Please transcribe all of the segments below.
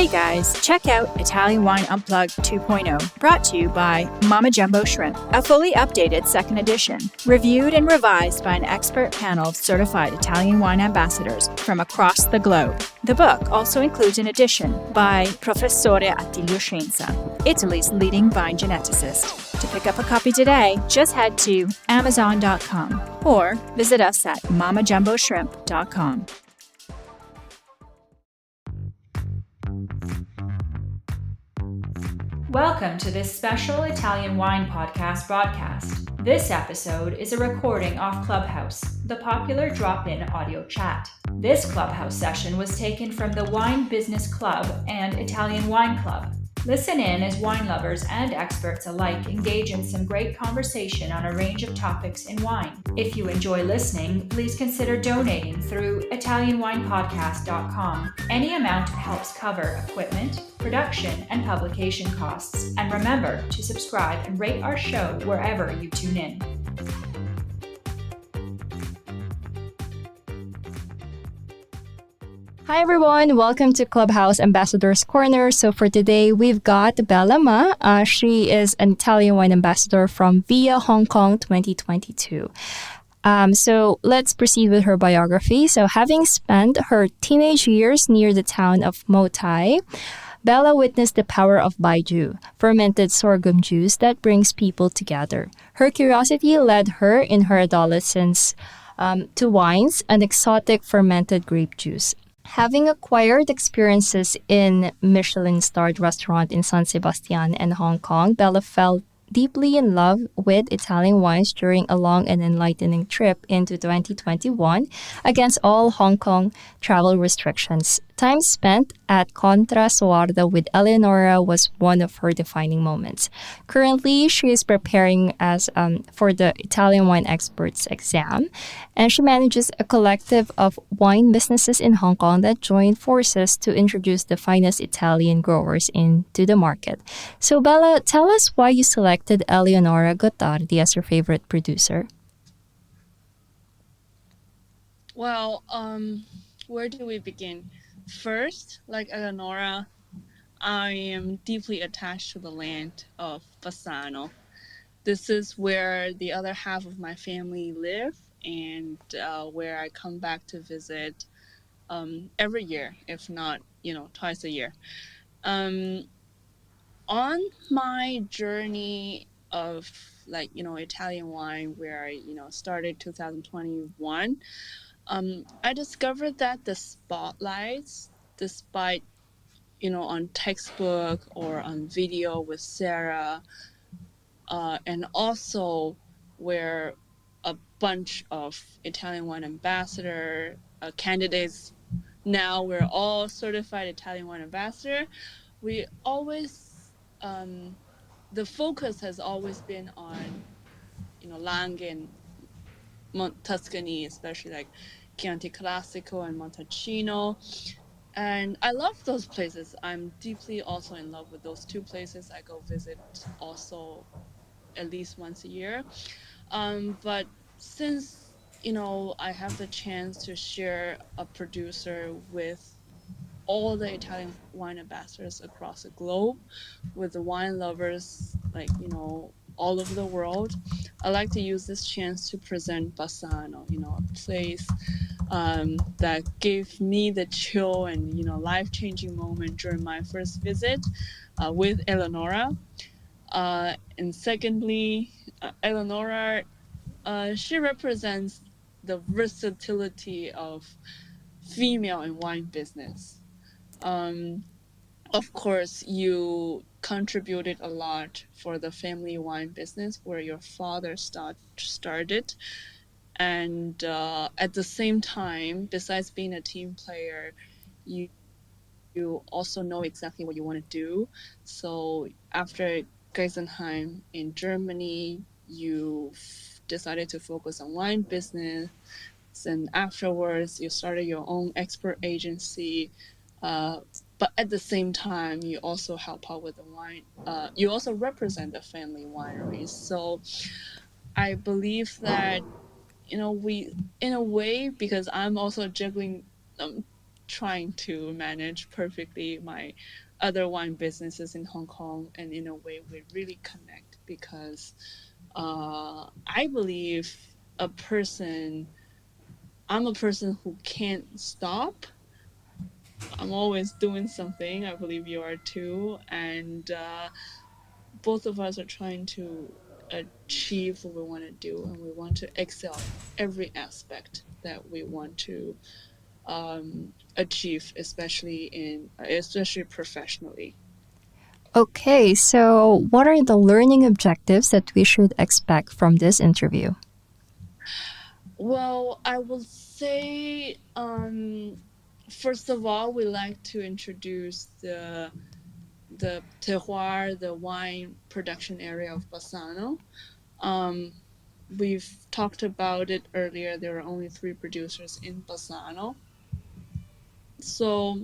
Hey guys, check out Italian Wine Unplugged 2.0, brought to you by Mama Jumbo Shrimp, a fully updated second edition, reviewed and revised by an expert panel of certified Italian wine ambassadors from across the globe. The book also includes an edition by Professore Attilio Scienza, Italy's leading vine geneticist. To pick up a copy today, just head to Amazon.com or visit us at mamajumboshrimp.com. Welcome to this special Italian wine podcast broadcast. This episode is a recording off Clubhouse, the popular drop-in audio chat. This Clubhouse session was taken from the Wine Business Club and Italian Wine Club. Listen in as wine lovers and experts alike engage in some great conversation on a range of topics in wine. If you enjoy listening, please consider donating through ItalianWinePodcast.com. Any amount helps cover equipment, production, and publication costs. And remember to subscribe and rate our show wherever you tune in. Hi everyone, welcome to Clubhouse Ambassador's Corner. So for today, we've got Bella Ma. She is an Italian wine ambassador from VIA Hong Kong 2022. So let's proceed with her biography. So having spent her teenage years near the town of Moutai, Bella witnessed the power of Baijiu, fermented sorghum juice that brings people together. Her curiosity led her in her adolescence to wines and exotic fermented grape juice. Having acquired experiences in Michelin-starred restaurant in San Sebastián and Hong Kong, Bella fell deeply in love with Italian wines during a long and enlightening trip into 2021 against all Hong Kong travel restrictions. Time spent at Contra Soarda with Eleonora was one of her defining moments. Currently, she is preparing for the Italian Wine Experts exam, and she manages a collective of wine businesses in Hong Kong that join forces to introduce the finest Italian growers into the market. So, Bella, tell us why you selected Eleonora Gottardi as your favorite producer. Well, where do we begin? First, like Eleonora, I am deeply attached to the land of Bassano. This is where the other half of my family live and where I come back to visit every year, if not, twice a year. On my journey of Italian wine, where I, started 2021, I discovered that the spotlights, despite, on textbook or on video with Sarah, and also where a bunch of Italian wine ambassador candidates, now we're all certified Italian wine ambassador, we always, the focus has always been on, Langhe and Tuscany, especially like Chianti Classico and Montalcino. And I love those places. I'm deeply also in love with those two places. I go visit also at least once a year. But since, I have the chance to share a producer with all the Italian wine ambassadors across the globe, with the wine lovers, all over the world, I like to use this chance to present Bassano, a place that gave me the chill and, life-changing moment during my first visit with Eleonora. And secondly, Eleonora, she represents the versatility of female in wine business. Of course, you contributed a lot for the family wine business where your father started. And at the same time, besides being a team player, you also know exactly what you want to do. So after Geisenheim in Germany, you decided to focus on wine business. And afterwards, you started your own expert agency. But at the same time, you also help out with the wine. You also represent the family wineries. So I believe that, we, in a way, because I'm also juggling trying to manage perfectly my other wine businesses in Hong Kong, and in a way we really connect because I believe I'm a person who can't stop. I'm always doing something. I believe you are too, and both of us are trying to achieve what we want to do, and we want to excel every aspect that we want to achieve, especially professionally. Okay, so what are the learning objectives that we should expect from this interview? Well, I will say, first of all, we like to introduce the terroir, the wine production area of Bassano. We've talked about it earlier. There are only 3 producers in Bassano. So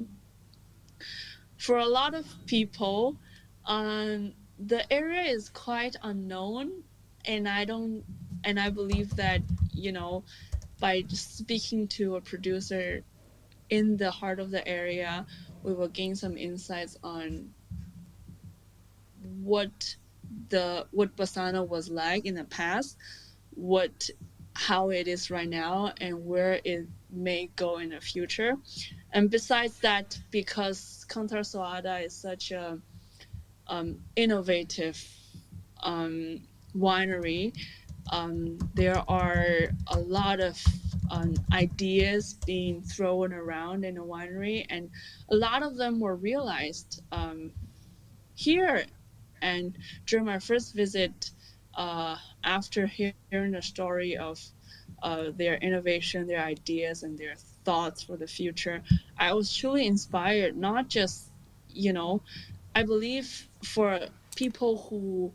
for a lot of people, the area is quite unknown, and I believe that, by just speaking to a producer in the heart of the area, we will gain some insights on what Bassano was like in the past, how it is right now, and where it may go in the future. And besides that, because Contra Soarda is such a innovative winery, there are a lot of ideas being thrown around in a winery, and a lot of them were realized here. And during my first visit, after hearing the story of their innovation, their ideas, and their thoughts for the future, I was truly inspired. Not just, I believe for people who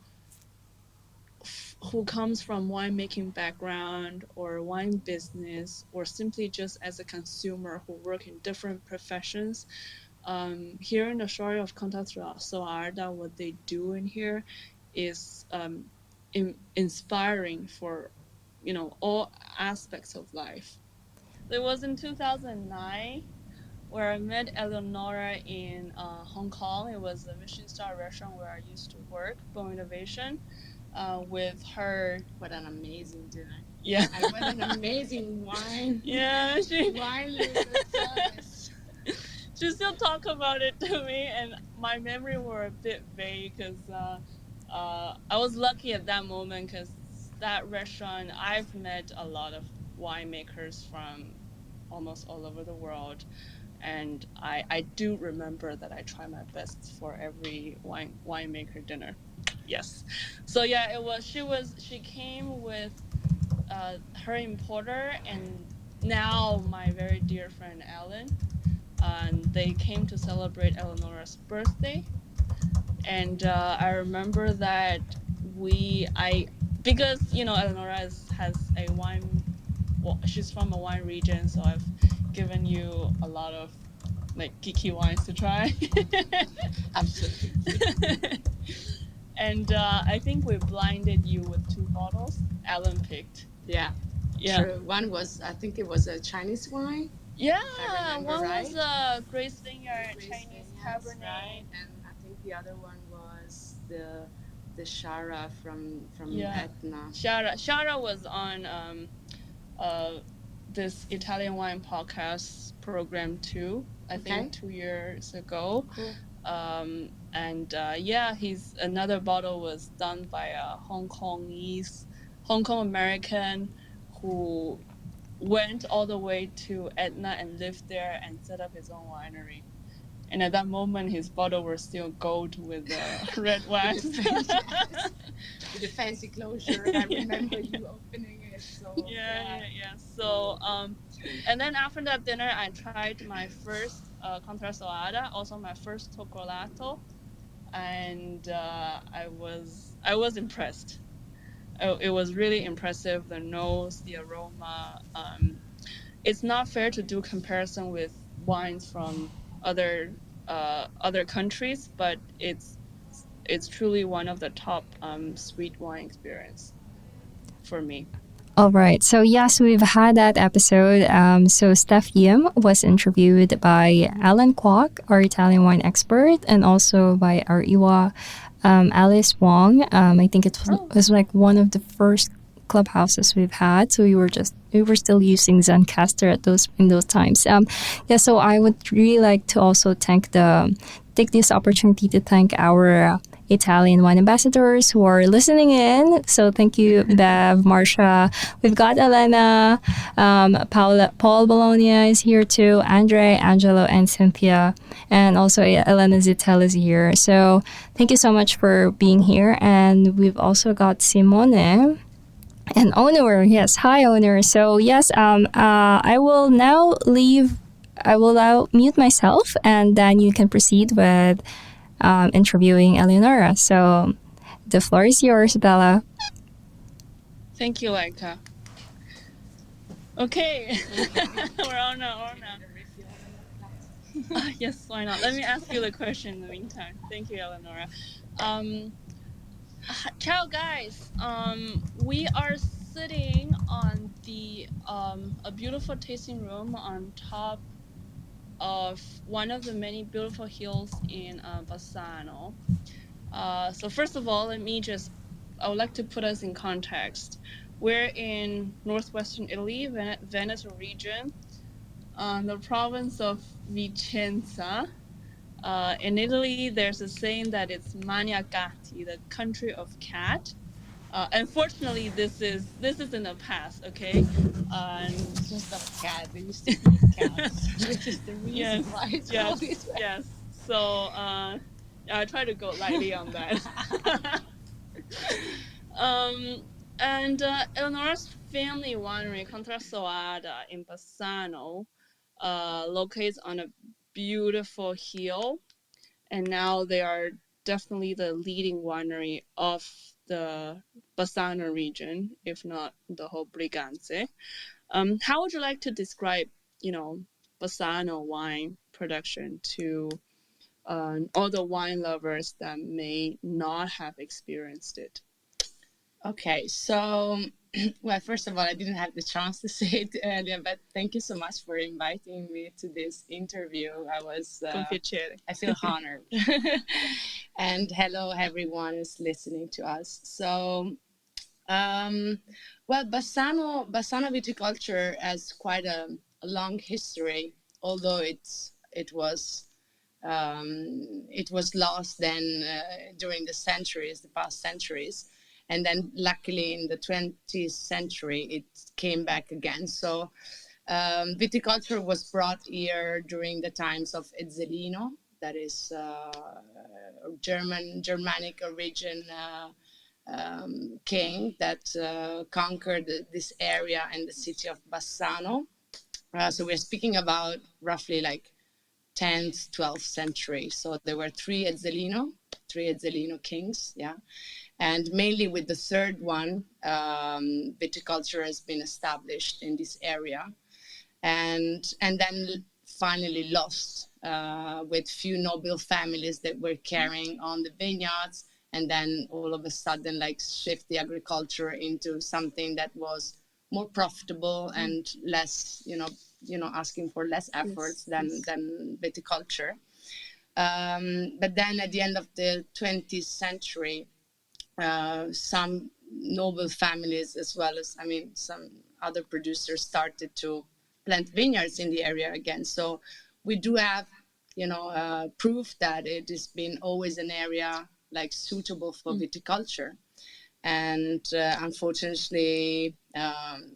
comes from winemaking background or wine business, or simply just as a consumer who work in different professions, hearing the story of Contra Soarda, what they do in here, is inspiring for all aspects of life. It was in 2009 where I met Eleonora in Hong Kong. It was a Michelin star restaurant where I used to work, Bon Innovation, with her. What an amazing dinner. Yeah. And what an amazing wine. Yeah, Wine service. She still talk about it to me, and my memory were a bit vague because I was lucky at that moment, because that restaurant, I've met a lot of winemakers from almost all over the world, and I do remember that I try my best for every winemaker dinner. Yes. So yeah, she came with her importer, and now my very dear friend Alan, and they came to celebrate Eleonora's birthday. And I remember that because Eleonora has a wine. Well, she's from a wine region, so I've given you a lot of geeky wines to try. Absolutely. And I think we blinded you with 2 bottles. Alan picked. Yeah. True. One was, I think it was a Chinese wine. Yeah, one was a Grace Vineyard Chinese Cabernet. Right. And I think the other one was the Shara from Etna. Shara was on this Italian wine podcast program too. I think 2 years ago. Cool. And he's another bottle was done by a Hong Kong American who went all the way to Etna and lived there and set up his own winery. And at that moment, his bottle was still gold with red wax. With the fancy closure. I remember you opening it. So yeah. So and then after that dinner, I tried my first Contra Soarda, also my first Tocolato, and I was impressed. It was really impressive. The nose, the aroma. It's not fair to do comparison with wines from other countries, but it's truly one of the top sweet wine experience for me. All right. So yes, we've had that episode. So Steph Yim was interviewed by Alan Kwok, our Italian wine expert, and also by our Iwa, Alice Wong. I think it was like one of the first clubhouses we've had. So we were still using Zencaster in those times. Yeah. So I would really like to also take this opportunity to thank our Italian wine ambassadors who are listening in. So thank you, Bev, Marsha. We've got Elena, Paul Bologna is here too, Andre, Angelo, and Cynthia. And also Elena Zittel is here. So thank you so much for being here. And we've also got Simone and Owner. Yes, hi, Owner. So yes, I will now mute myself, and then you can proceed with interviewing Eleonora. So the floor is yours, Bella. Thank you, Laika. Okay, we're on now. Yes, why not? Let me ask you the question in the meantime. Thank you, Eleonora. Ciao, guys. We are sitting on the a beautiful tasting room on top of one of the many beautiful hills in Bassano. So first of all, I would like to put us in context. We're in northwestern Italy, Veneto region, the province of Vicenza. In Italy, there's a saying that it's Mania Gatti, the country of cat. Unfortunately, this is in the past, okay? Just a cat. They used to eat cats, which is the reason why it's called this way. Yes. So I try to go lightly on that. And Eleonora's family winery, Contra Soarda in Bassano, locates on a beautiful hill, and now they are definitely the leading winery of the Bassano region, if not the whole Briganze. How would you like to describe, Bassano wine production to all the wine lovers that may not have experienced it? Okay, so, well, first of all, I didn't have the chance to say it earlier, but thank you so much for inviting me to this interview. I feel honored. And hello, everyone who's listening to us. So, well, Bassano viticulture has quite a long history, although it was lost then during the past centuries. And then luckily in the 20th century, it came back again. So viticulture was brought here during the times of Ezzelino, that is Germanic origin king that conquered this area and the city of Bassano. So we're speaking about roughly like 10th, 12th century. So there were three Ezzelino kings, yeah. And mainly with the third one, viticulture has been established in this area, and then finally lost with few noble families that were carrying on the vineyards, and then all of a sudden like shift the agriculture into something that was more profitable and less, asking for less efforts than viticulture. But then at the end of the 20th century, some noble families, as well as, some other producers started to plant vineyards in the area again. So we do have, proof that it has been always an area like suitable for viticulture. And unfortunately,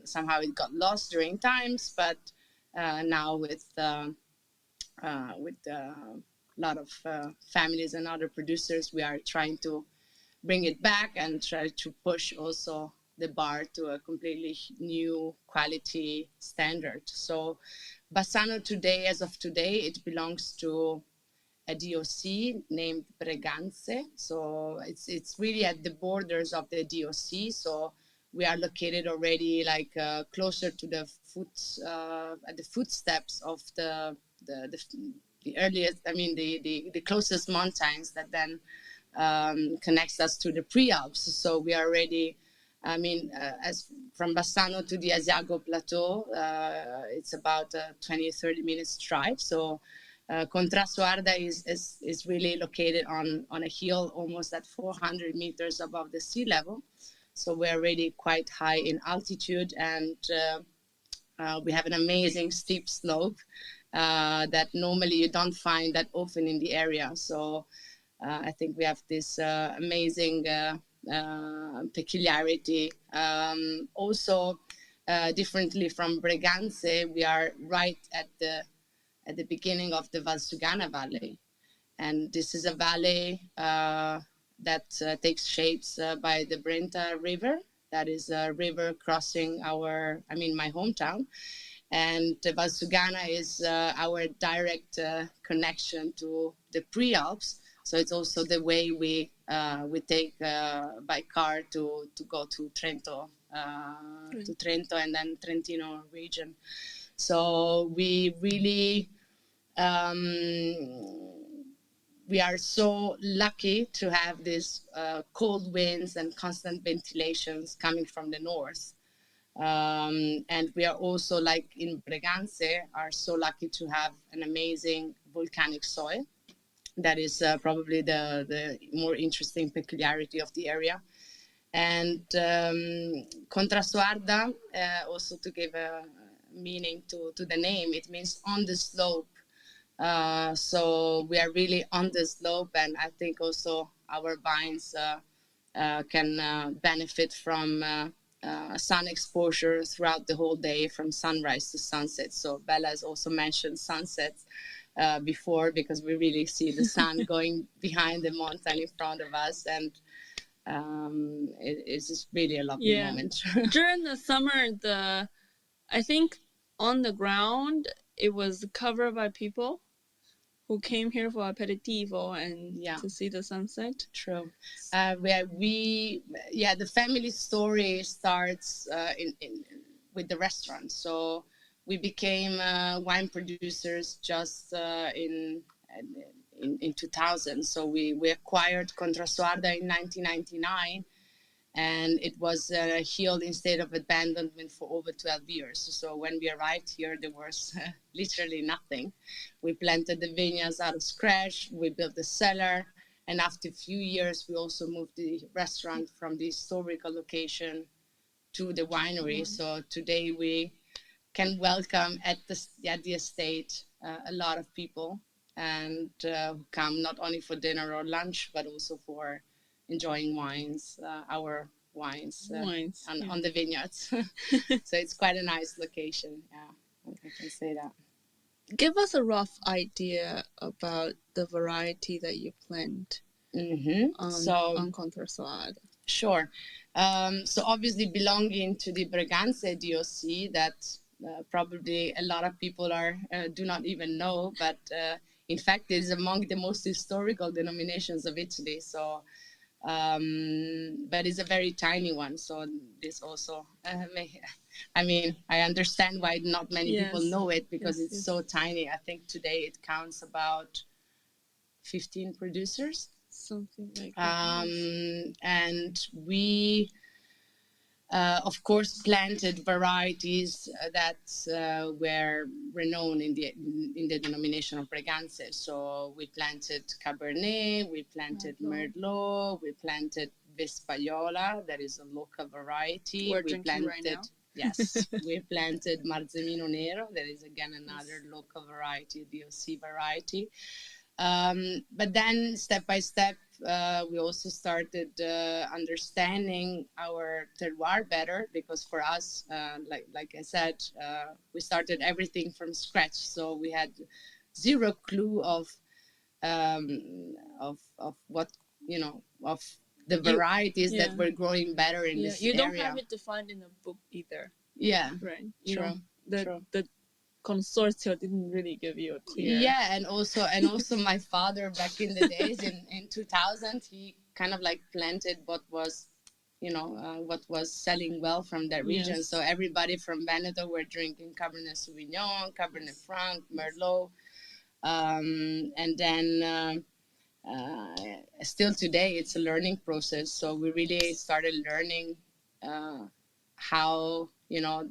somehow it got lost during times, but now with a lot of families and other producers, we are trying to bring it back and try to push also the bar to a completely new quality standard. So Bassano today, as of today, it belongs to a DOC named Breganze. So it's really at the borders of the DOC. So we are located already like closer to the at the footsteps of the earliest, the closest mountains that then connects us to the Prealps. So we are already I mean, as from Bassano to the Asiago Plateau, it's about a 20-30 minutes drive. So Contra Soarda is really located on a hill almost at 400 meters above the sea level. So we're already quite high in altitude, and we have an amazing steep slope that normally you don't find that often in the area. So I think we have this amazing peculiarity. Also, differently from Breganze, we are right at the beginning of the Valsugana Valley, and this is a valley that takes shapes by the Brenta River. That is a river crossing my hometown, and the Valsugana is our direct connection to the Prealps. So it's also the way we take by car to go to Trento, and then Trentino region. So we really we are so lucky to have these cold winds and constant ventilations coming from the north. And we are also, like in Breganze, are so lucky to have an amazing volcanic soil. That is probably the more interesting peculiarity of the area. And Contra Soarda, also to give a meaning to the name, it means on the slope. So we are really on the slope, and I think also our vines can benefit from sun exposure throughout the whole day, from sunrise to sunset. So Bella has also mentioned sunsets before, because we really see the sun going behind the mountain in front of us, and it's just really a lovely moment. During the summer, I think on the ground it was covered by people who came here for aperitivo and to see the sunset. True. The family story starts with the restaurant. So we became wine producers just in 2000. So we acquired Contra Soarda in 1999, and it was a hill in state of abandonment for over 12 years. So when we arrived here, there was literally nothing. We planted the vineyards out of scratch, we built the cellar, and after a few years, we also moved the restaurant from the historical location to the winery. So today we can welcome at the estate a lot of people, and who come not only for dinner or lunch, but also for enjoying wines, our wines on the vineyards. So it's quite a nice location. Yeah, I can say that. Give us a rough idea about the variety that you plant on Contra Soarda. Sure. So obviously belonging to the Breganze DOC, that probably a lot of people do not even know, but in fact is among the most historical denominations of Italy. So, but it's a very tiny one. So this also, I understand why not many people know it, because it's so tiny. I think today it counts about 15 producers. Something like that. And we, of course, planted varieties that were renowned in the denomination of Breganze. So we planted Cabernet, we planted Merlot, we planted Vespaiola, that is a local variety. We're drinking right now. Yes, we planted Marzemino Nero, that is again another local variety, DOC variety. But then step by step, we also started understanding our terroir better, because for us, like I said, we started everything from scratch. So we had zero clue of what, of the varieties that were growing better in this area. You don't have it defined in a book either. Yeah, right. True. The consortio didn't really give you a clear. Yeah, and also my father back in the days in 2000, he kind of like planted what was selling well from that region. Yes. So everybody from Veneto were drinking Cabernet Sauvignon, Cabernet Franc, Merlot, and then still today it's a learning process. So we really started learning how, the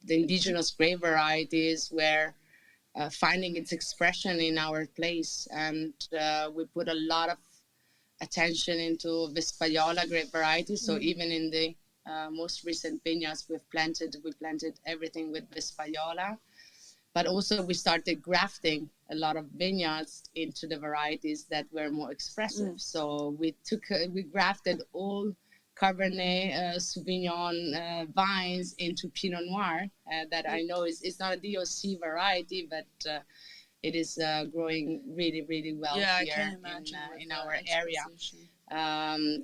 indigenous grape varieties were finding its expression in our place. And we put a lot of attention into Vespaiola grape varieties. So even in the most recent vineyards we planted everything with Vespaiola. But also we started grafting a lot of vineyards into the varieties that were more expressive. So we grafted all Cabernet Sauvignon vines into Pinot Noir that I know is not a DOC variety, but it is growing really, really well here in our area.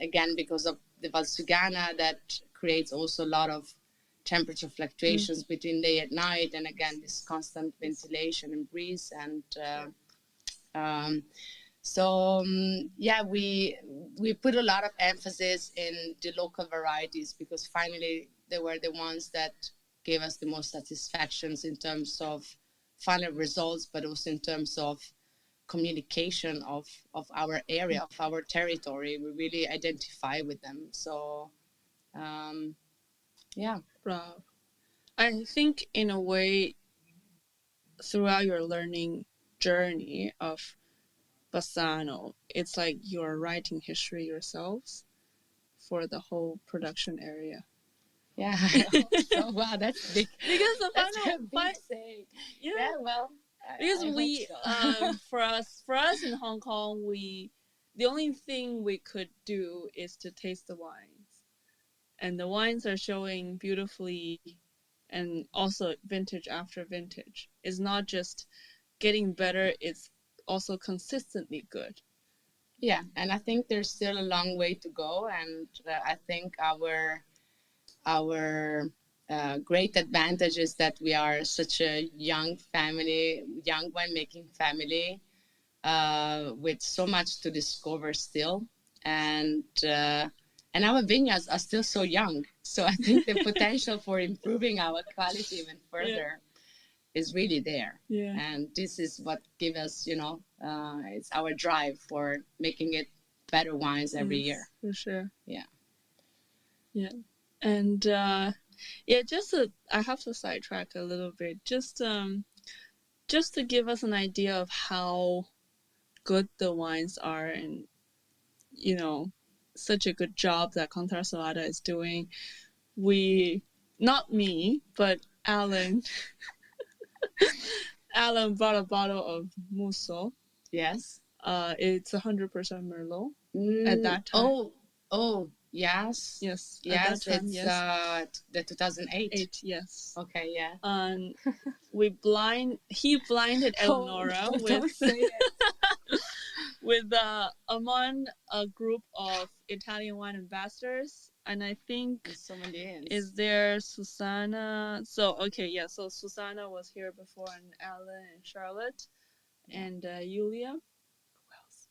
Again, because of the Valsugana that creates also a lot of temperature fluctuations between day and night, and again this constant ventilation and breeze. And we put a lot of emphasis in the local varieties, because finally they were the ones that gave us the most satisfactions in terms of final results, but also in terms of communication of our area, of our territory. We really identify with them. So Wow. I think in a way, throughout your learning journey of Bassano, it's like you're writing history yourselves for the whole production area. Yeah. So, wow, that's big. Because the final saying. Yeah, well, because we so. for us in Hong Kong, the only thing we could do is to taste the wines, and the wines are showing beautifully, and also vintage after vintage. It's not just getting better; it's also consistently good. Yeah, and I think there's still a long way to go, and I think our great advantage is that we are such a young winemaking family, with so much to discover still, and our vineyards are still so young. So I think the potential for improving our quality even further is really there. Yeah. And this is what gives us, it's our drive for making it better wines every year. For sure. Yeah. Yeah. And I have to sidetrack a little bit, just to give us an idea of how good the wines are, and such a good job that Contra Soarda is doing. Not me, but Alan Alan bought a bottle of Musso. Yes. It's 100% Merlot at that time. Oh, yes. Yes. Yes, time, it's the 2008. Yes. Okay, yeah. And he blinded Eleonora with among a group of Italian wine ambassadors, and I think is there Susanna. So Susanna was here before, and Alan and Charlotte, and Julia. Who else?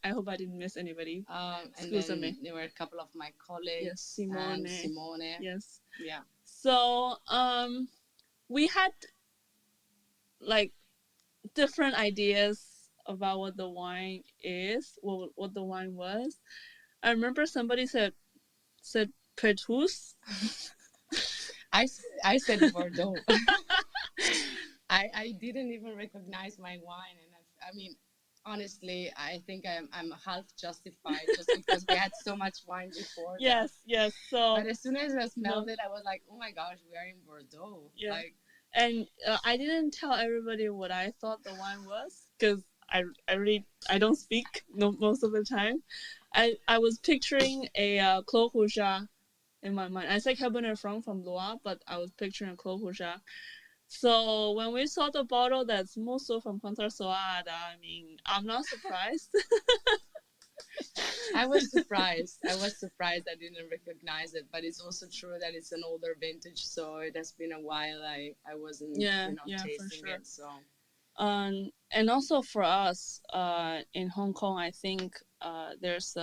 I hope I didn't miss anybody. And then there were a couple of my colleagues. Yes, Simone. Yes. Yeah. So we had like different ideas about what the wine is, what the wine was. I remember somebody said Petrus. I said Bordeaux. I didn't even recognize my wine, and I mean, honestly, I think I'm half justified just because we had so much wine before. Yes. So, but as soon as I smelled it, I was like, oh my gosh, we are in Bordeaux. Yeah. And I didn't tell everybody what I thought the wine was, because I don't speak most of the time. I was picturing a Clos Rouge in my mind. I say Cabernet Franc from Loire, but I was picturing a Clos Rouge. So when we saw the bottle that's Musso from Contra Soarda, I mean, I'm not surprised. I was surprised. I didn't recognize it, but it's also true that it's an older vintage, so it has been a while. I wasn't tasting it. So. And also for us in Hong Kong, I think there's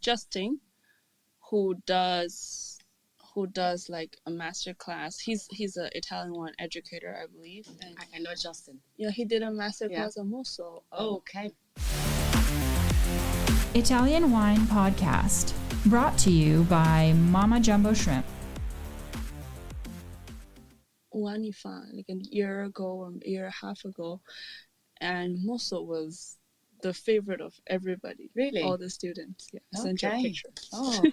Justin who does like a master class. He's an Italian wine educator, I believe. And I know Justin. Yeah, he did a master class on Musso. Okay. Italian Wine Podcast. Brought to you by Mama Jumbo Shrimp. Wanifan, like a year ago or a year and a half ago, and Moso was the favorite of everybody. Really? All the students. Yeah. I sent you a Okay. picture. Oh,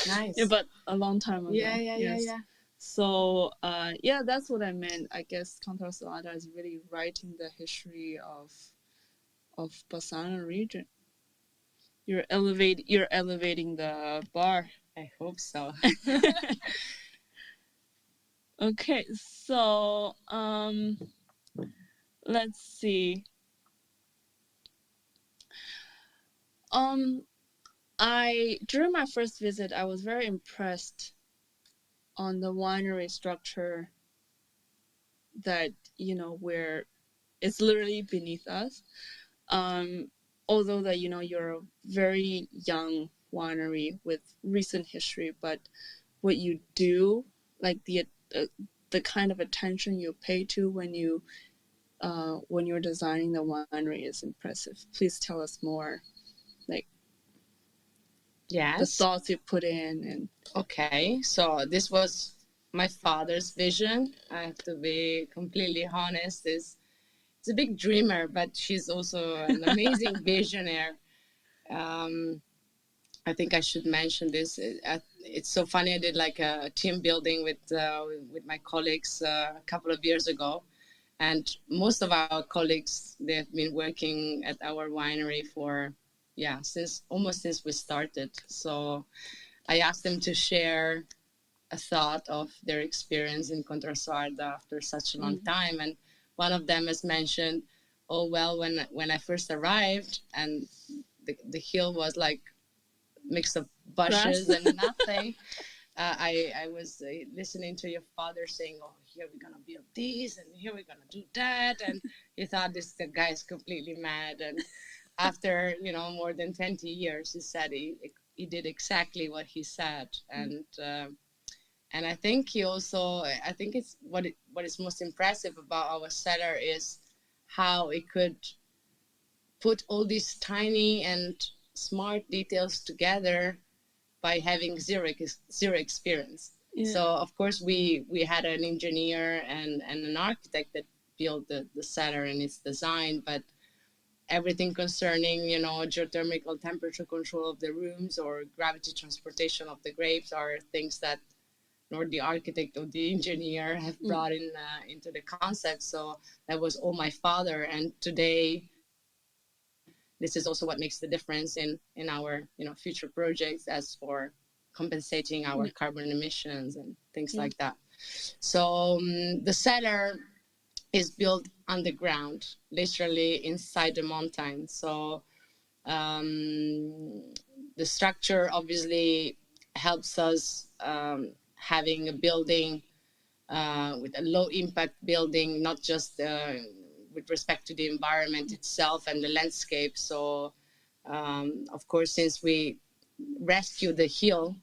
nice. Yeah, but a long time ago. Yeah. So, that's what I meant. I guess Contra Soarda is really writing the history of Basana region. You're elevating the bar. I hope so. Okay, so let's see. During my first visit, I was very impressed on the winery structure that, where it's literally beneath us. Although that, you're a very young winery with recent history, but what you do, like the kind of attention you pay to when you're designing the winery is impressive. Please tell us more, like the thoughts you put in. And okay, so this was my father's vision. I have to be completely honest. He's a big dreamer, but she's also an amazing visionary. I think I should mention this. It's so funny. I did like a team building with my colleagues a couple of years ago, and most of our colleagues, they've been working at our winery for since we started. So I asked them to share a thought of their experience in Contra Soarda after such a long time, and one of them has mentioned, "Oh well, when I first arrived, and the hill was like mix of bushes and nothing." I was listening to your father saying, "Oh, here we're gonna build this, and here we're gonna do that," and he thought the guy is completely mad. And after more than 20 years, he said he did exactly what he said, and I think I think it's what is most impressive about our cellar is how it could put all these tiny and smart details together by having zero experience. Yeah. So of course we had an engineer and an architect that built the cellar and its design, but everything concerning geothermal temperature control of the rooms or gravity transportation of the grapes are things that nor the architect or the engineer have brought into the concept. So that was all my father, and today this is also what makes the difference in our future projects as for compensating our carbon emissions and things like that. So the cellar is built underground, literally inside the mountain. So the structure obviously helps us having a building with a low impact building, not just with respect to the environment itself and the landscape. So of course, since we rescued the hill,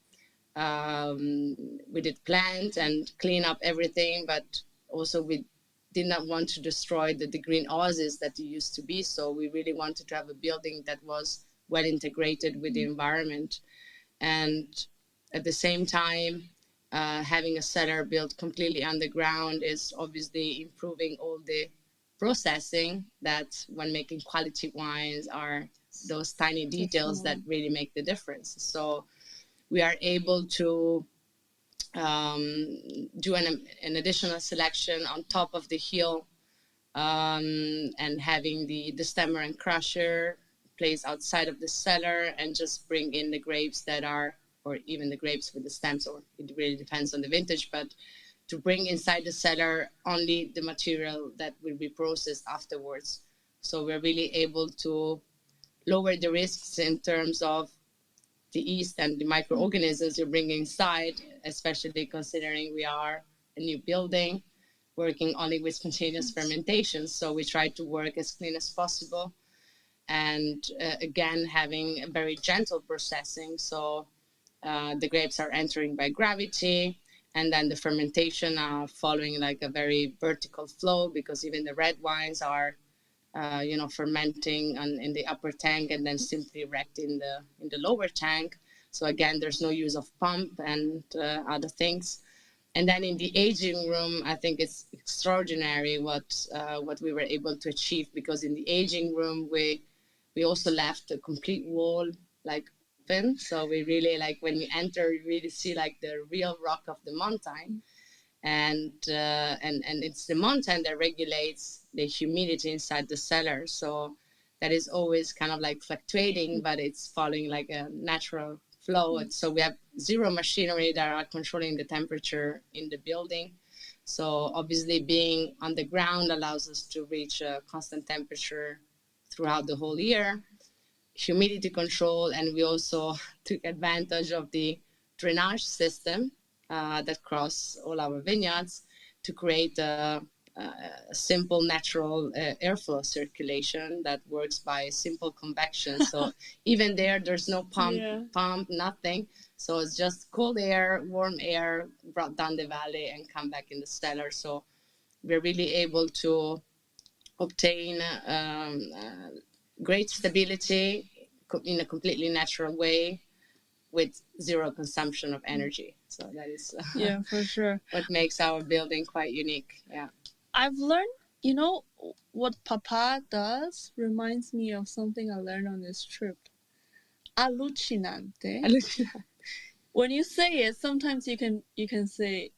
we did plant and clean up everything, but also we did not want to destroy the green oasis that it used to be. So we really wanted to have a building that was well integrated with the environment. And at the same time, having a cellar built completely underground is obviously improving all the processing that when making quality wines are those tiny details that really make the difference. So we are able to do an additional selection on top of the hill, and having the stemmer and crusher placed outside of the cellar, and just bring in the grapes that are, or even the grapes with the stems, or it really depends on the vintage, but to bring inside the cellar only the material that will be processed afterwards. So we're really able to lower the risks in terms of the yeast and the microorganisms you're bringing inside, especially considering we are a new building working only with spontaneous fermentation. So we try to work as clean as possible, and again, having a very gentle processing. So the grapes are entering by gravity, and then the fermentation are following like a very vertical flow, because even the red wines are fermenting in the upper tank and then simply wrecked in the lower tank. So again, there's no use of pump and other things. And then in the aging room, I think it's extraordinary what we were able to achieve, because in the aging room we also left a complete wall like open. So we really, like, when you enter, you really see like the real rock of the Moutai. And it's the mountain that regulates the humidity inside the cellar. So that is always kind of like fluctuating, but it's following like a natural flow. And so we have zero machinery that are controlling the temperature in the building. So obviously being on the ground allows us to reach a constant temperature throughout the whole year, humidity control, and we also took advantage of the drainage system that cross all our vineyards to create a simple natural airflow circulation that works by simple convection. So even there's no pump, nothing. So it's just cold air, warm air brought down the valley and come back in the cellar. So we're really able to obtain great stability in a completely natural way with zero consumption of energy. So that is Yeah, for sure. what makes our building quite unique. Yeah. I've learned, what Papa does reminds me of something I learned on this trip. Allucinante. When you say it, sometimes you can say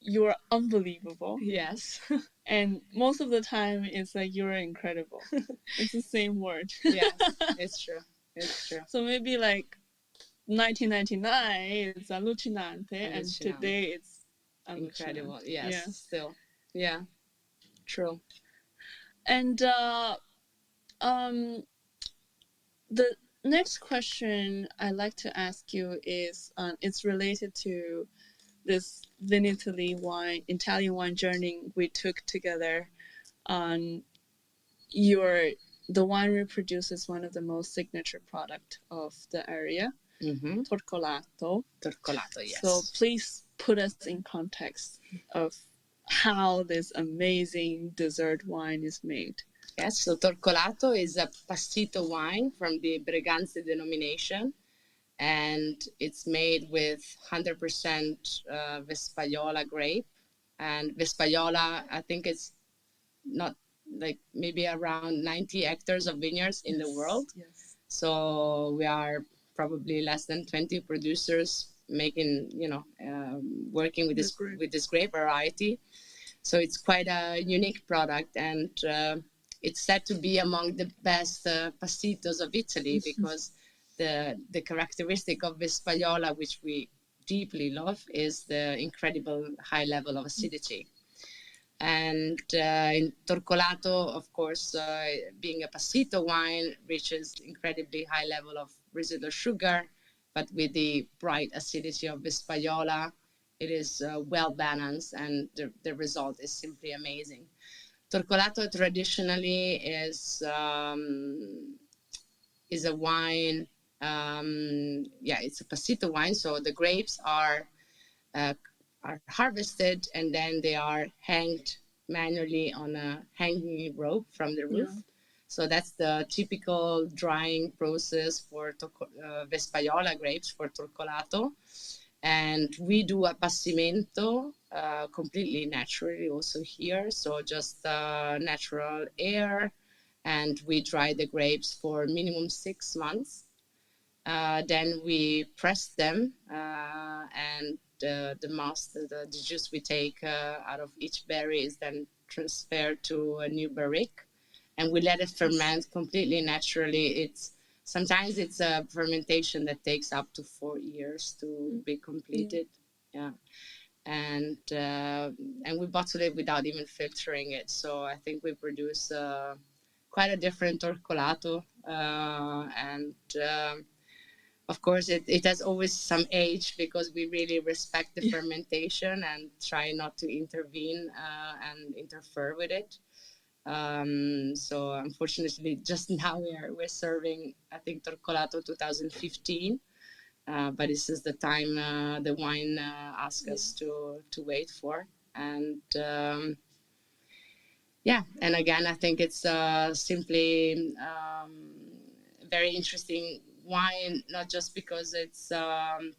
you're unbelievable. Yes. And most of the time it's like you're incredible. It's the same word. Yes, it's true. It's true. So maybe like 1999 it's allucinante, and today it's incredible. Yes, still. Yeah, true. And the next question I'd like to ask you is it's related to this Italian wine journey we took together. On the winery produces one of the most signature product of the area, Torcolato. Torcolato, yes. So please put us in context of how this amazing dessert wine is made. Yes, so Torcolato is a passito wine from the Breganze denomination, and it's made with 100% Vespaiola grape. And Vespaiola, I think it's not like maybe around 90 hectares of vineyards in the world. Yes. So we are probably less than 20 producers making, working with this grape variety. So it's quite a unique product, and it's said to be among the best pastitos of Italy, because the characteristic of Vespaiola, which we deeply love, is the incredible high level of acidity. And in Torcolato, of course, being a passito wine, reaches incredibly high level of residual sugar, but with the bright acidity of Vespaiola, it is well balanced, and the result is simply amazing. Torcolato traditionally is a wine. It's a passito wine. So the grapes are harvested, and then they are hanged manually on a hanging rope from the roof. Yeah. So that's the typical drying process for Vespaiola grapes, for Torcolato. And we do a passimento completely naturally also here. So just natural air, and we dry the grapes for minimum 6 months. Then we press them, and the juice we take out of each berry is then transferred to a new barrique, and we let it ferment completely naturally. Sometimes it's a fermentation that takes up to 4 years to be completed. Yeah. And we bottle it without even filtering it. So I think we produce quite a different Torcolato, and of course, it has always some age, because we really respect the fermentation and try not to intervene and interfere with it. So unfortunately, just now we're serving, I think, Torcolato 2015, but this is the time the wine asks us to wait for. And and again, I think it's simply very interesting wine, not just because it's the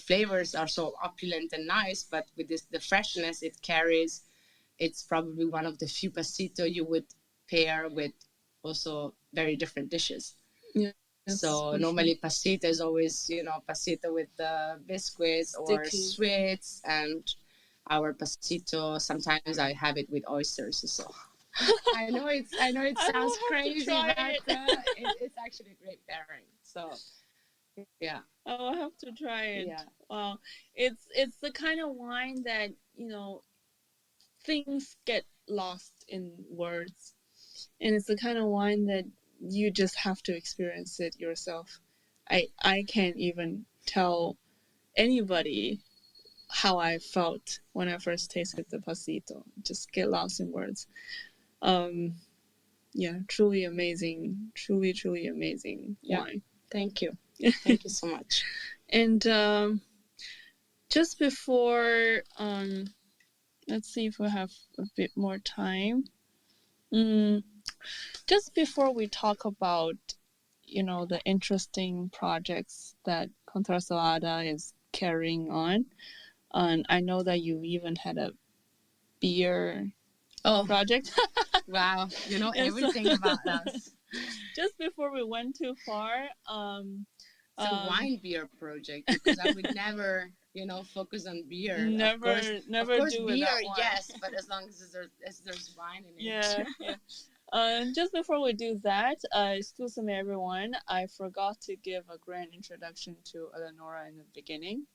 flavors are so opulent and nice, but with the freshness it carries, it's probably one of the few pasito you would pair with also very different dishes. Yes, so normally pasito is always, pasito with biscuits or Sticky. sweets, and our pasito sometimes I have it with oysters. So I know it sounds crazy, but it's actually a great pairing. So yeah, I'll have to try it. Yeah. Wow, it's the kind of wine that things get lost in words, and it's the kind of wine that you just have to experience it yourself. I can't even tell anybody how I felt when I first tasted the pasito. Just get lost in words. Yeah, truly amazing, truly amazing wine. Thank you. Thank you so much. And just before, let's see if we have a bit more time. Just before we talk about, the interesting projects that Contra Soarda is carrying on, and I know that you even had a beer project. Wow, you know everything about us. Just before we went too far, it's a wine beer project, because I would never, focus on beer. Never of course do beer, without wine. yes, but as long as there's wine in it. Yeah. Just before we do that, excuse me, everyone. I forgot to give a grand introduction to Eleonora in the beginning.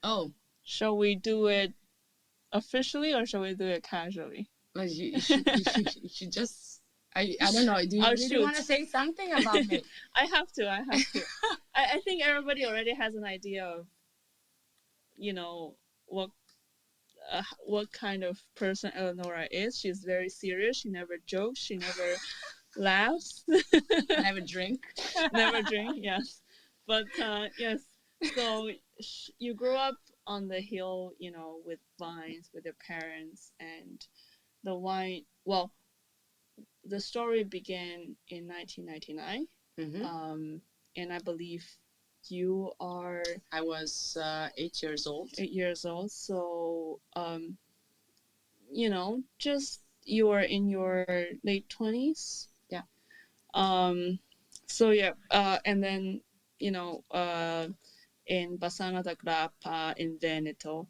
Oh, shall we do it officially or shall we do it casually? Well, you should just. I don't know. Do you really want to say something about me? I have to. I think everybody already has an idea of, what kind of person Eleonora is. She's very serious. She never jokes. She never laughs. Never drink. Never drink. Yes, but yes. So you grew up on the hill, with vines, with your parents, and the wine. Well, the story began in 1999, and I believe you are. I was 8 years old. 8 years old. So, just you are in your late 20s. Yeah. So yeah. And then in Bassano da Grappa in Veneto.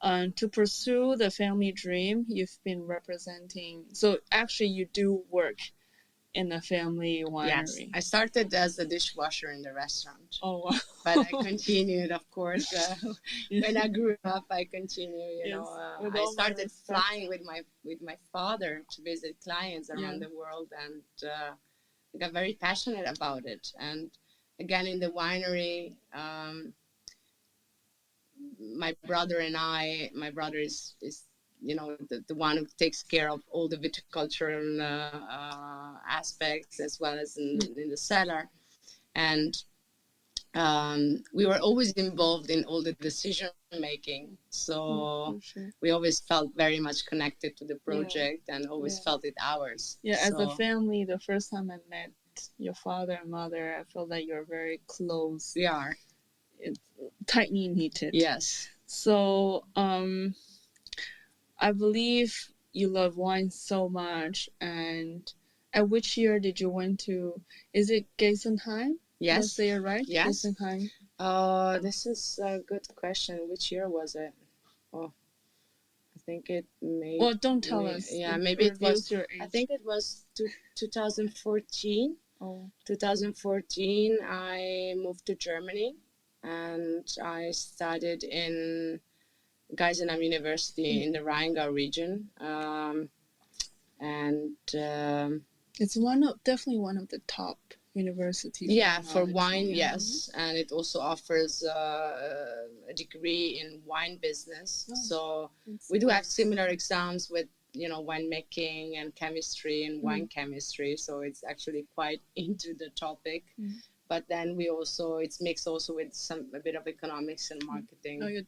To pursue the family dream, you've been representing. So actually, you do work in a family winery. Yes, I started as a dishwasher in the restaurant. Oh, wow. But I continued, of course. When I grew up, I continued. I started flying with my father to visit clients around the world, and I got very passionate about it. And again, in the winery, my brother and I. My brother is the one who takes care of all the viticultural aspects, as well as in the cellar, and we were always involved in all the decision making. So we always felt very much connected to the project, and always felt it ours. Yeah, as a family, the first time I met your father and mother, I felt that you're very close. We are. It's tightly knitted. Yes. So, I believe you love wine so much. And at which year did you went to? Is it Geisenheim? Yes. Did I say it right? Yes. Geisenheim. This is a good question. Which year was it? Oh, I think it may. Well, don't tell us. Yeah, maybe it was. Your age. I think it was 2014. Oh. 2014, I moved to Germany, and I studied in Geisenheim University in the Rheingau region, it's definitely one of the top universities. Yeah, for wine, yes, and it also offers a degree in wine business. So we do have similar exams with winemaking and chemistry and wine chemistry. So it's actually quite into the topic. But then it's mixed also with a bit of economics and marketing. No, you're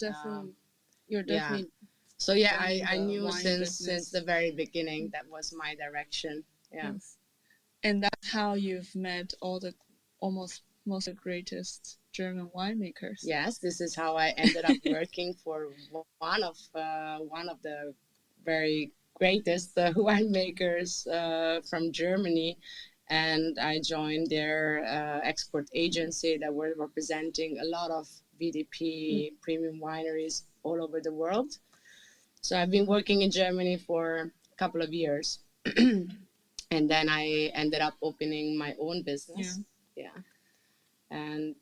definitely. So yeah, I knew since the very beginning that was my direction. Yeah. Yes. And that's how you've met all the almost most of the greatest German winemakers. Yes, this is how I ended up working for one of the very greatest winemakers from Germany, and I joined their export agency that were representing a lot of VDP premium wineries all over the world. So I've been working in Germany for a couple of years, and then I ended up opening my own business. Yeah. And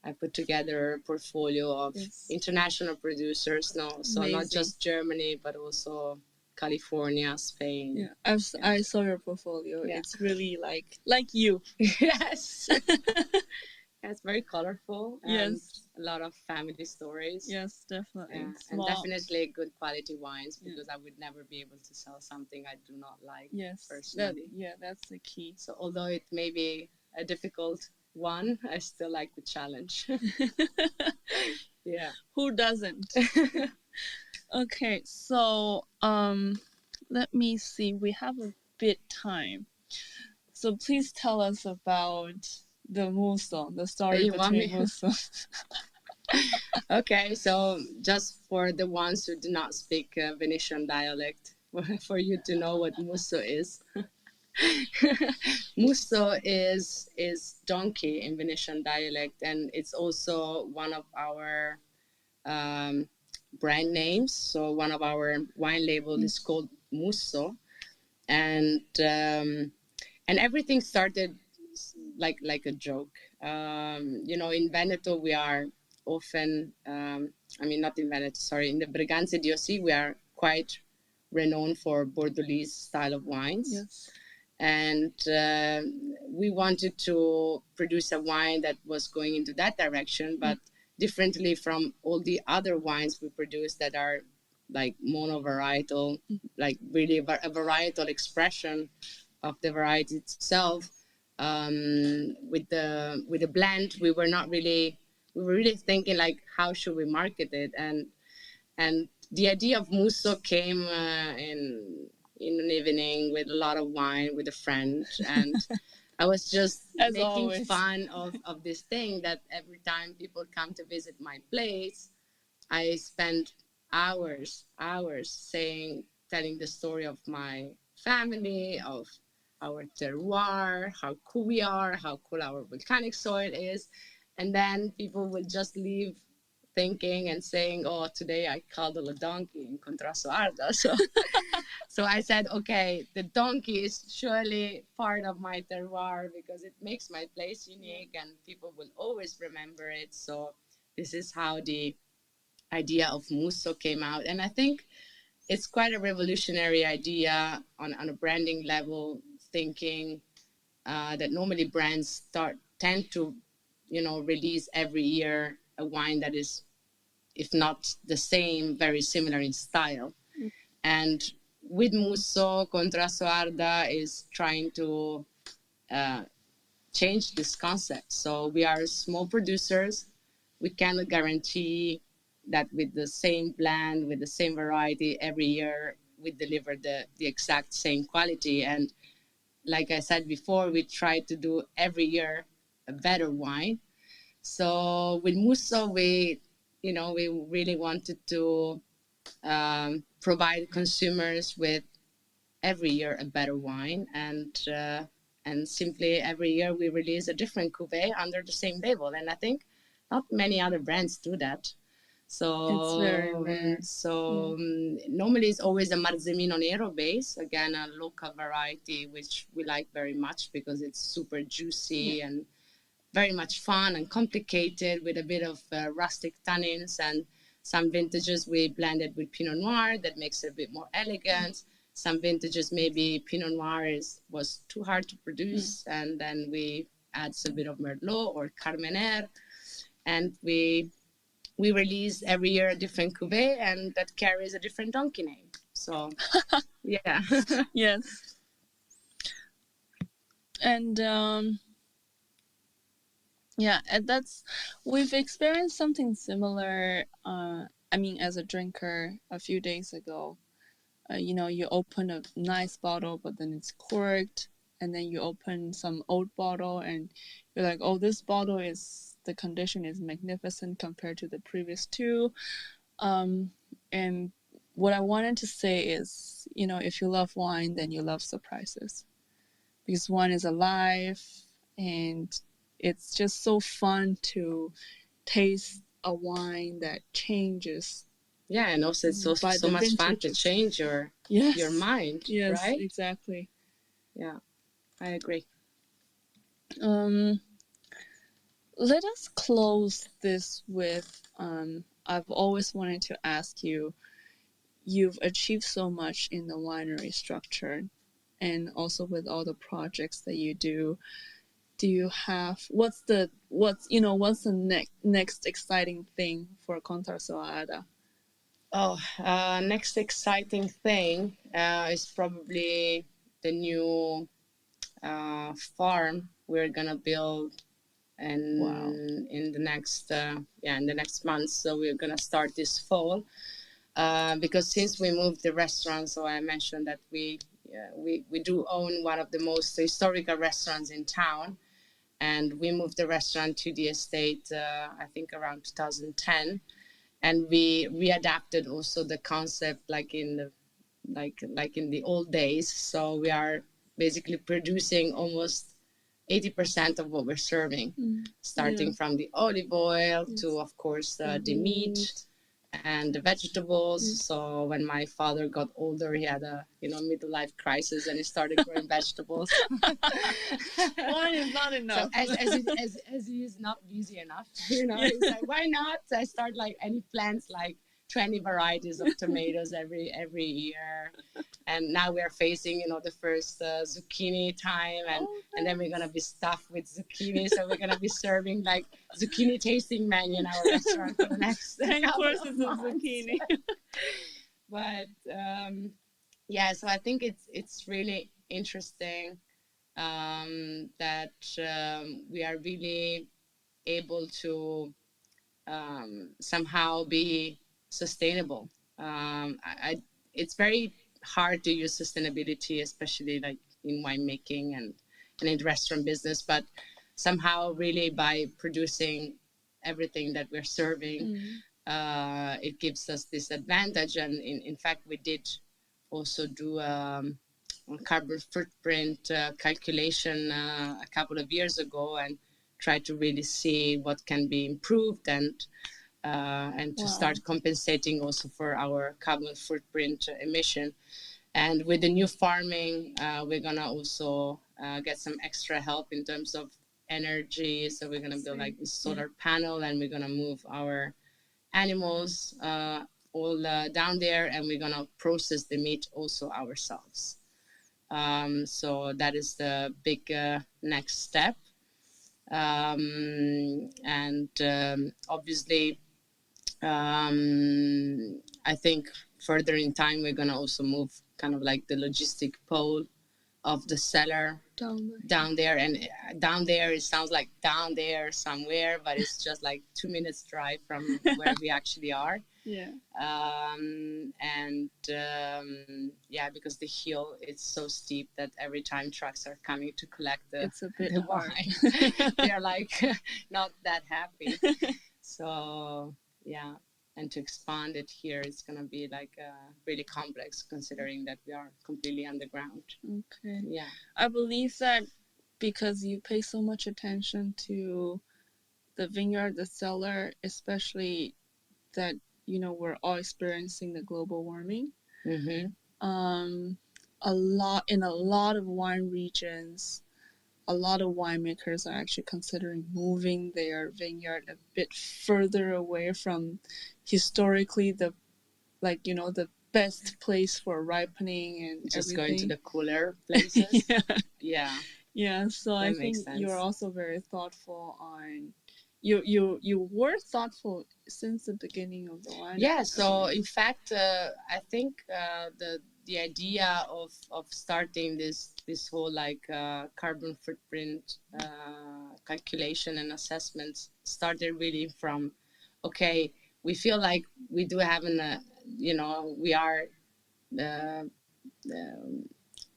I put together a portfolio of international producers. So not just Germany, but also California, Spain. Yeah, I saw your portfolio. Yeah. It's really like you. Yes. It's very colorful. And a lot of family stories. Yes, definitely. And definitely good quality wines, because I would never be able to sell something I do not like personally. That's the key. So although it may be a difficult one, I still like the challenge. Yeah. Who doesn't? Okay, so let me see. We have a bit time. So please tell us about the Musso, the story between Musso. Okay, so just for the ones who do not speak Venetian dialect, for you to know what Musso is. Musso is donkey in Venetian dialect, and it's also one of our brand names. So one of our wine label is called Musso, and everything started like a joke. In Veneto we are often, not in Veneto, sorry, in the Breganze DOC we are quite renowned for Bordolese style of wines. Yes. And we wanted to produce a wine that was going into that direction, but differently from all the other wines we produce that are like monovarietal, like really a varietal expression of the variety itself. With the blend, we were really thinking like, how should we market it? And the idea of Musso came in an evening with a lot of wine with a friend, and I was just making fun of this thing that every time people come to visit my place, I spend hours telling the story of my family, of our terroir, how cool we are, how cool our volcanic soil is, and then people would just leave thinking and saying, "Oh, today I cuddled a donkey in Contra Soarda." So I said, okay, the donkey is surely part of my terroir because it makes my place unique and people will always remember it. So this is how the idea of Musso came out. And I think it's quite a revolutionary idea on a branding level, thinking that normally brands tend to, release every year a wine that is, if not the same, very similar in style. And with Musso, Contra Soarda is trying to change this concept. So we are small producers. We cannot guarantee that with the same blend, with the same variety every year, we deliver the exact same quality. And like I said before, we try to do every year a better wine. So with Musso, we really wanted to provide consumers with every year a better wine, and simply every year we release a different cuvée under the same label. And I think not many other brands do that. So it's very rare. Normally it's always a Marzemino Nero base, again a local variety which we like very much because it's super juicy and very much fun and complicated with a bit of rustic tannins, and some vintages we blended with Pinot Noir that makes it a bit more elegant. Some vintages maybe Pinot Noir was too hard to produce, and then we add a bit of Merlot or Carmener, and we release every year a different cuvée, and that carries a different donkey name. So, yeah. Yes. And we've experienced something similar. As a drinker a few days ago, you open a nice bottle, but then it's corked. and then you open some old bottle and you're like, oh, this bottle is, the condition is magnificent compared to the previous two. And what I wanted to say is, if you love wine, then you love surprises, because wine is alive, and it's just so fun to taste a wine that changes. Yeah, and also it's so much fun to change your mind, yes, right? Exactly. Yeah, I agree. Let us close this with, I've always wanted to ask you, you've achieved so much in the winery structure and also with all the projects that you do. Do you have, what's the next exciting thing for Contra Soarda? Next exciting thing is probably the new farm we're gonna build in the next month. So we're gonna start this fall, because since we moved the restaurant, so I mentioned that we do own one of the most historical restaurants in town, and we moved the restaurant to the estate I think around 2010, and we readapted also the concept like in the old days. So we are basically producing almost 80% of what we're serving, starting from the olive oil to, of course, the meat and the vegetables. So when my father got older, he had a middle life crisis, and he started growing vegetables. Wine is not enough. So as he is not busy enough, he's like, why not? I start and he plants 20 varieties of tomatoes every year. And now we're facing, the first zucchini time, and then we're gonna be stuffed with zucchini. So we're gonna be serving zucchini tasting menu in our restaurant for the next 10 courses of months. zucchini. But so I think it's really interesting that we are really able to somehow be sustainable. It's very hard to use sustainability, especially in winemaking and in the restaurant business, but somehow really by producing everything that we're serving, it gives us this advantage. And in fact, we did also do a carbon footprint calculation a couple of years ago, and try to really see what can be improved and to start compensating also for our carbon footprint emission. And with the new farming, we're gonna also get some extra help in terms of energy. So we're gonna build a solar panel, and we're gonna move our animals all down there, and we're gonna process the meat also ourselves. So that is the big next step. Obviously, I think further in time, we're going to also move kind of the logistic pole of the cellar down there. And down there, it sounds like down there somewhere, but it's just 2 minutes drive from where we actually are. Yeah. Because the hill is so steep that every time trucks are coming to collect it's a bit the hard. wine, they're not that happy. So and to expand it here, it's gonna be really complex, considering that we are completely underground. Okay. Yeah, I believe that because you pay so much attention to the vineyard, the cellar, especially that we're all experiencing the global warming. Mm-hmm. A lot of wine regions, a lot of winemakers are actually considering moving their vineyard a bit further away from historically the best place for ripening and just everything. going to the cooler places. Yeah. So that I think you're also very thoughtful on. You were thoughtful since the beginning of the wine. Yeah. So in fact, I think the idea of starting this whole carbon footprint calculation and assessments started really from, okay, we feel like we do have we are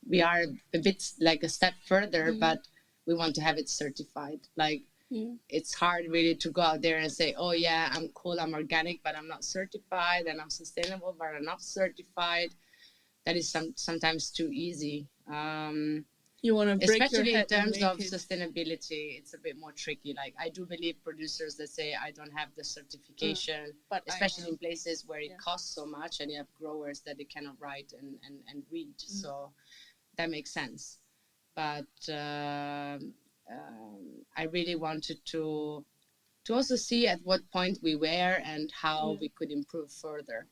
we are a bit like a step further, but we want to have it certified. Like, it's hard really to go out there and say, oh yeah, I'm cool, I'm organic, but I'm not certified, and I'm sustainable, but I'm not certified. That is sometimes too easy. You want to break especially your in head and terms of make it. sustainability, it's a bit more tricky. Like, I do believe producers that say I don't have the certification, but especially in places where it costs so much, and you have growers that they cannot write and read. So that makes sense. But I really wanted to also see at what point we were and how we could improve further.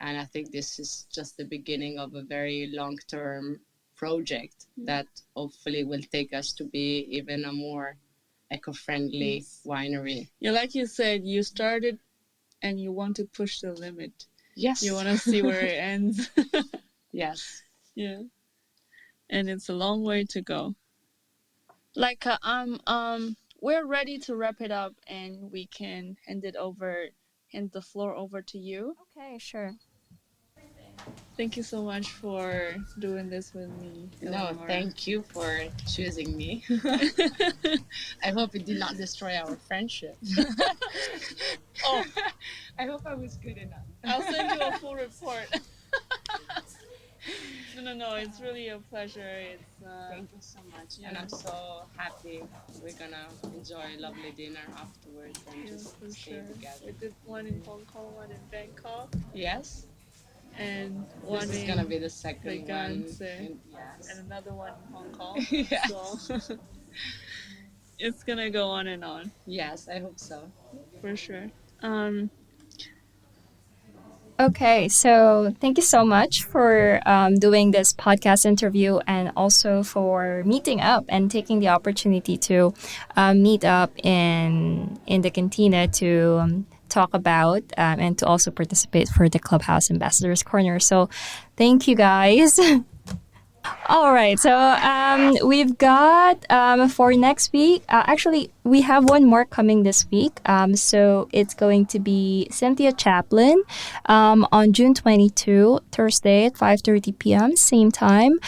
And I think this is just the beginning of a very long-term project that hopefully will take us to be even a more eco-friendly winery. Yeah, like you said, you started and you want to push the limit. Yes. You want to see where it ends. Yes. Yeah. And it's a long way to go. Like, we're ready to wrap it up, and we can hand the floor over to you. Okay, sure. Thank you so much for doing this with me, Eleonora. No, thank you for choosing me. I hope it did not destroy our friendship. Oh, I hope I was good enough. I'll send you a full report. No, it's really a pleasure. Thank you so much. And I'm so happy we're going to enjoy a lovely dinner afterwards and just stay together. We did one in Hong Kong, one in Bangkok. Yes. And one this is going to be the second one. And another one in Hong Kong. Yes. So it's going to go on and on. Yes, I hope so. For sure. Okay, so thank you so much for doing this podcast interview, and also for meeting up and taking the opportunity to meet up in the cantina to talk about and to also participate for the Clubhouse Ambassadors Corner. So thank you, guys. All right, so we've got for next week, actually, we have one more coming this week. So it's going to be Cynthia Chaplin on June 22, Thursday at 5:30 p.m., same time.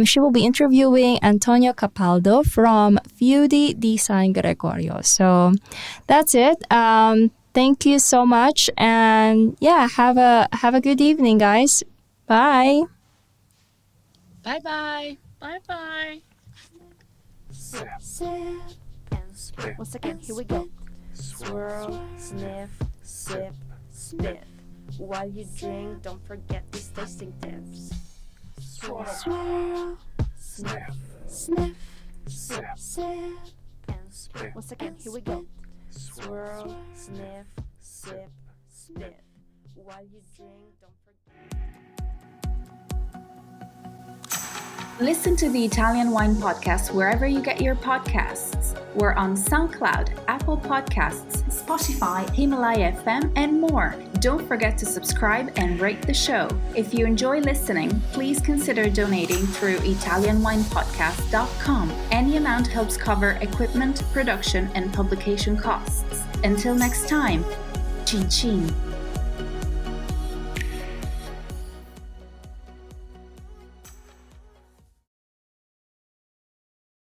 She will be interviewing Antonio Capaldo from Fiudi di San Gregorio. So that's it. Thank you so much, and yeah, have a good evening, guys. Bye. Bye-bye. Bye-bye. Sip, and spit. Once again, here we go. Swirl, sniff, sip, spit. While you drink, don't forget these tasting tips. Swirl, sniff, sip, and spit. Once again, here we go. Swirl, sniff, sip, spit. While you drink, don't forget. Listen to the Italian Wine Podcast wherever you get your podcasts. We're on SoundCloud, Apple Podcasts, Spotify, Himalaya FM, and more. Don't forget to subscribe and rate the show. If you enjoy listening, please consider donating through ItalianWinePodcast.com. Any amount helps cover equipment, production, and publication costs. Until next time, chin chin.